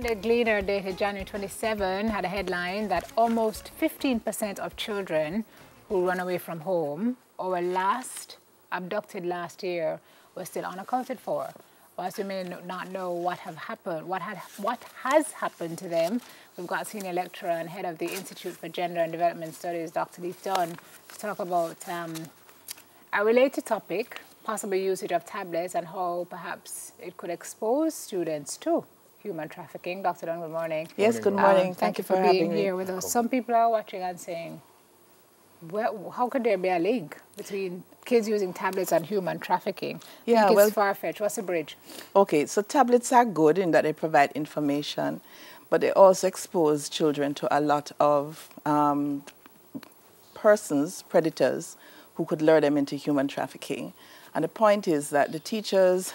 Sunday Gleaner dated January 27 had a headline that almost 15% of children who run away from home or were last abducted last year were still unaccounted for. Whilst we may not know what has happened to them, we've got senior lecturer and head of the Institute for Gender and Development Studies, Dr. Leith Dunn, to talk about a related topic, possible usage of tablets and how perhaps it could expose students to human trafficking. Dr. Dunn, good morning. Yes, good morning. Thank you for being here with us. Some people are watching and saying, well, how could there be a link between kids using tablets and human trafficking? Yeah, I think it's far-fetched. What's the bridge? Okay, so tablets are good in that they provide information, but they also expose children to a lot of persons, predators, who could lure them into human trafficking. And the point is that the teachers,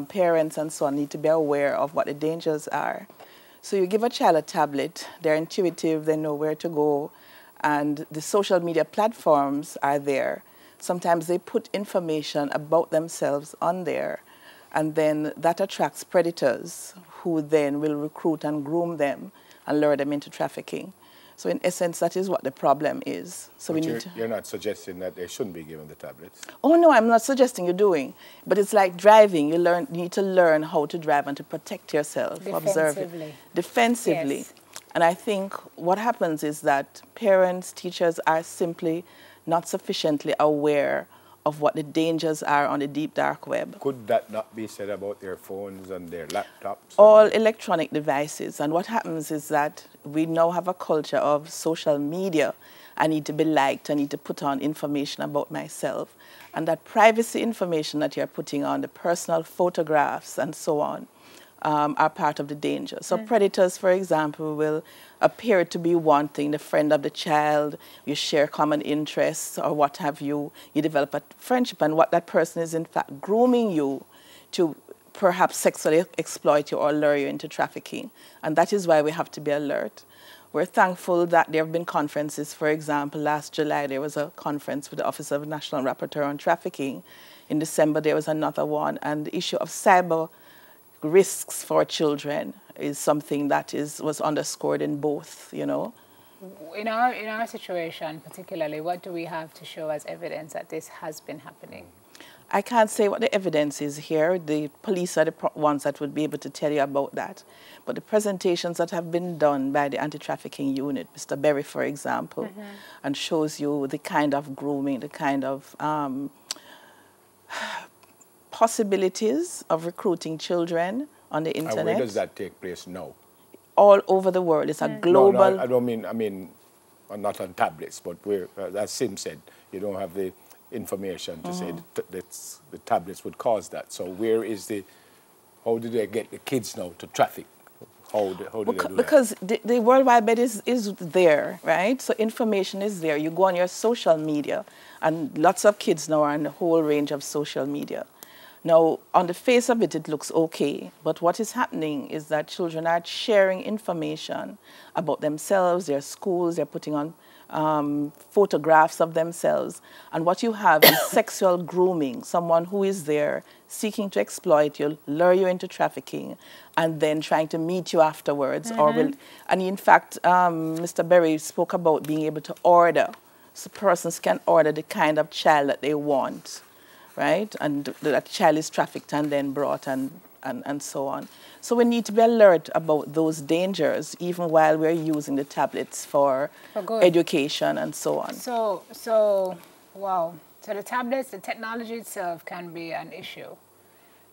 parents and so on need to be aware of what the dangers are. So you give a child a tablet, they're intuitive, they know where to go, and the social media platforms are there. Sometimes they put information about themselves on there, and then that attracts predators who then will recruit and groom them and lure them into trafficking. So in essence, that is what the problem is. So you're not suggesting that they shouldn't be given the tablets? Oh, no, I'm not suggesting you're doing. But it's like driving. You need to learn how to drive and to protect yourself. Defensively. Observe it. Defensively. Yes. And I think what happens is that parents, teachers are simply not sufficiently aware of what the dangers are on the deep, dark web. Could that not be said about their phones and their laptops? All electronic devices. And what happens is that we now have a culture of social media. I need to be liked. I need to put on information about myself. And that privacy information that you're putting on, the personal photographs and so on, are part of the danger. So predators, for example, will appear to be wanting the friend of the child, you share common interests or what have you, you develop a friendship, and what that person is in fact grooming you to perhaps sexually exploit you or lure you into trafficking. And that is why we have to be alert. We're thankful that there have been conferences. For example, last July there was a conference with the Office of National Rapporteur on Trafficking. In December there was another one, and the issue of cyber risks for children is something that was underscored in both, you know. In our situation particularly, what do we have to show as evidence that this has been happening? I can't say what the evidence is here. The police are the ones that would be able to tell you about that. But the presentations that have been done by the anti-trafficking unit, Mr. Berry, for example, and shows you the kind of grooming, the kind of possibilities of recruiting children on the internet. And where does that take place now? All over the world. It's a global... No, I don't mean, not on tablets, but where, as Sim said, you don't have the information to say that the tablets would cause that. So where is how do they get the kids now to traffic? How do they do that? Because the World Wide Web is there, right? So information is there. You go on your social media, and lots of kids now are on a whole range of social media. Now, on the face of it, it looks okay, but what is happening is that children are sharing information about themselves, their schools, they're putting on photographs of themselves, and what you have is sexual grooming, someone who is there seeking to exploit you, lure you into trafficking, and then trying to meet you afterwards. And in fact, Mr. Berry spoke about being able to order, so persons can order the kind of child that they want. Right? And that child is trafficked and then brought and so on. So we need to be alert about those dangers even while we're using the tablets for education and so on. Wow. So the tablets, the technology itself can be an issue.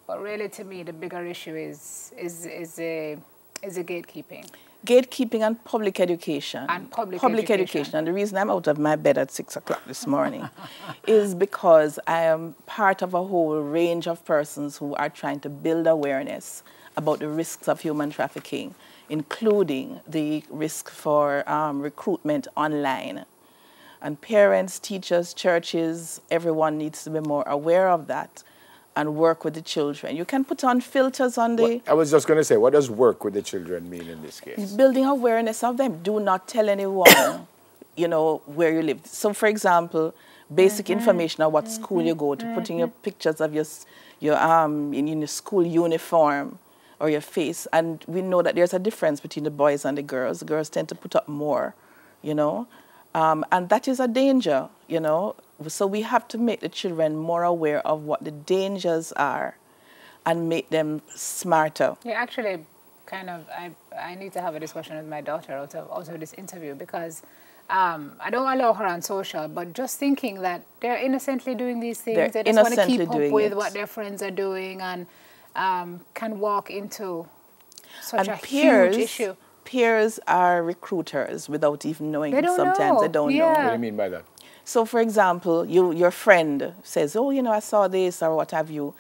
But really, to me, the bigger issue is the gatekeeping. Gatekeeping and public education. And public education. And the reason I'm out of my bed at 6 o'clock this morning is because I am part of a whole range of persons who are trying to build awareness about the risks of human trafficking, including the risk for recruitment online. And parents, teachers, churches, everyone needs to be more aware of that and work with the children. You can put on filters on the... I was just going to say, what does work with the children mean in this case? Building awareness of them. Do not tell anyone, you know, where you live. So, for example, basic information on what school you go to, putting your pictures of your school uniform or your face. And we know that there's a difference between the boys and the girls. The girls tend to put up more, you know. And that is a danger, you know. So we have to make the children more aware of what the dangers are and make them smarter. Yeah, actually, kind of, I need to have a discussion with my daughter out of this interview, because I don't allow her on social, but just thinking that they're innocently doing these things, they just want to keep up with what their friends are doing, and can walk into such a huge issue. Peers are recruiters without even knowing. They don't Sometimes know. they don't Yeah. know. What do you mean by that? So, for example, your friend says, oh, you know, I saw this or what have you,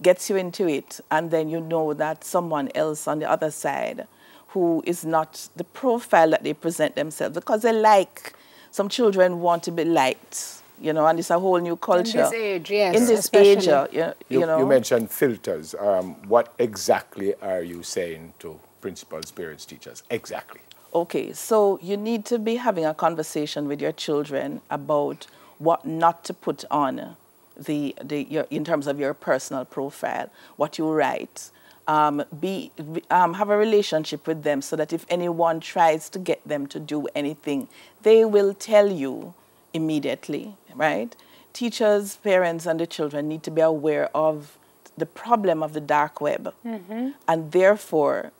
gets you into it, and then you know that someone else on the other side who is not the profile that they present themselves, because they like, some children want to be liked, you know, and it's a whole new culture. In this age, yes. In this age, you know. You mentioned filters. What exactly are you saying to principals, parents, teachers? Exactly. Okay, so you need to be having a conversation with your children about what not to put on in terms of your personal profile, what you write. Have a relationship with them so that if anyone tries to get them to do anything, they will tell you immediately, right? Teachers, parents, and the children need to be aware of the problem of the dark web, and therefore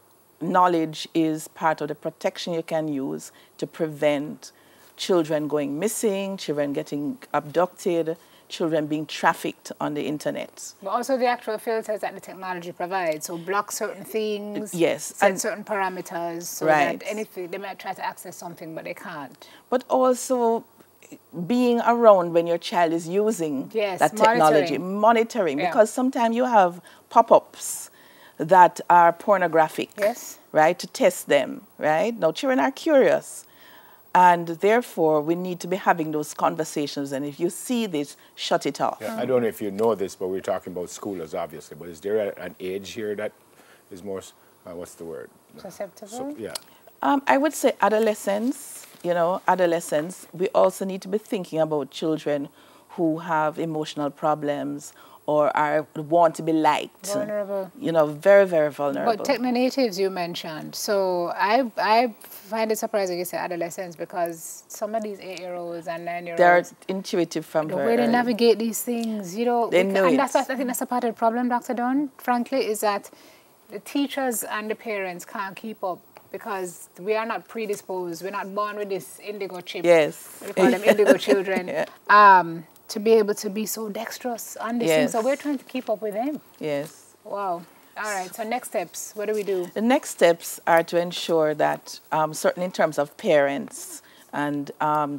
knowledge is part of the protection you can use to prevent children going missing, children getting abducted, children being trafficked on the internet. But also the actual filters that the technology provides. So block certain things, yes, set certain parameters, so that anything, they might try to access something, but they can't. But also being around when your child is using that technology, monitoring, because sometimes you have pop-ups that are pornographic, right, to test them, right? Now, children are curious, and therefore we need to be having those conversations, and if you see this, shut it off. Yeah, I don't know if you know this, but we're talking about schoolers, obviously, but is there an age here that is more, what's the word? Susceptible? Yeah. I would say adolescents, you know, adolescents. We also need to be thinking about children who have emotional problems or want to be liked. Vulnerable. You know, very, very vulnerable. But techno-natives you mentioned. So I find it surprising you say adolescents, because some of these 8-year-olds and 9-year-olds, they're intuitive from the way they navigate these things, you know. They know and it. that's what I think that's a part of the problem, Dr. Dunn, frankly, is that the teachers and the parents can't keep up, because we are not predisposed. We're not born with this indigo chip. Yes. We call them indigo children. To be able to be so dexterous on these things. So we're trying to keep up with them. Yes. Wow. All right. So next steps, what do we do? The next steps are to ensure that, certainly in terms of parents and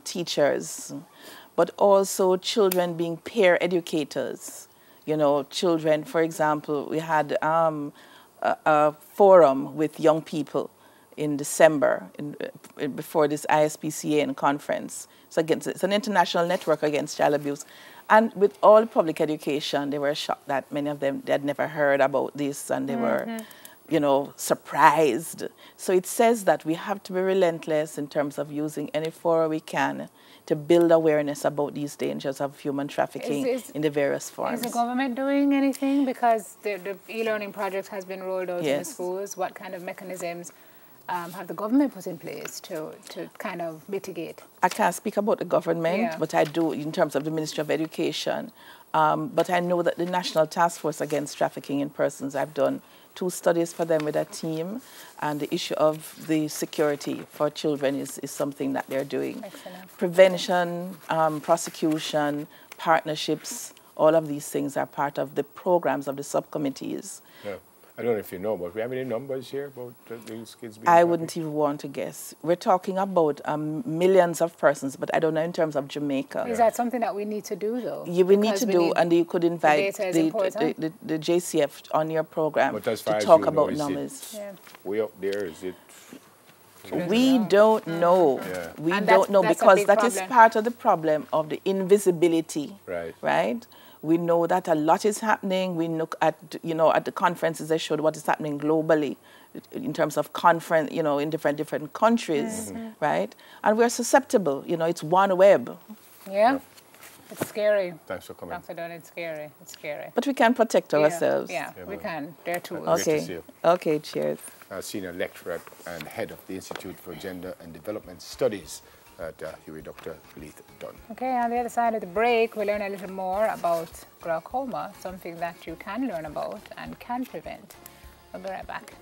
teachers, but also children being peer educators. You know, children, for example, we had a forum with young people in December before this ISPCA conference. So again, it's an international network against child abuse. And with all public education, they were shocked that many of them, they had never heard about this, and they were, you know, surprised. So it says that we have to be relentless in terms of using any forum we can to build awareness about these dangers of human trafficking in the various forms. Is the government doing anything? Because the e-learning project has been rolled out in the schools. What kind of mechanisms have the government put in place to kind of mitigate? I can't speak about the government, but I do in terms of the Ministry of Education. But I know that the National Task Force Against Trafficking in Persons, I've done 2 studies for them with a team, and the issue of the security for children is something that they're doing. Excellent. Prevention, prosecution, partnerships, all of these things are part of the programs of the subcommittees. Yeah. I don't know if you know, but we have any numbers here about these kids being I wouldn't even want to guess. We're talking about millions of persons, but I don't know in terms of Jamaica. Is that something that we need to do, though? Yeah, we need to do, and you could invite the JCF on your program to talk about numbers. Way up there, is it? We don't know. We don't know, because that is part of the problem of the invisibility. Right? We know that a lot is happening. We look at, you know, at the conferences, they showed what is happening globally in terms of conference, you know, in different countries, right? And we're susceptible. You know, it's one web. Yeah. It's scary. Thanks for coming. Dr. Dunn, it's scary. It's scary. But we can protect ourselves. Yeah, we can. They're tools. Great to see Okay. you. Okay, cheers. Senior lecturer and head of the Institute for Gender and Development Studies at Huey, Dr. Leith Dunn. Okay, on the other side of the break, we'll learn a little more about glaucoma, something that you can learn about and can prevent. We'll be right back.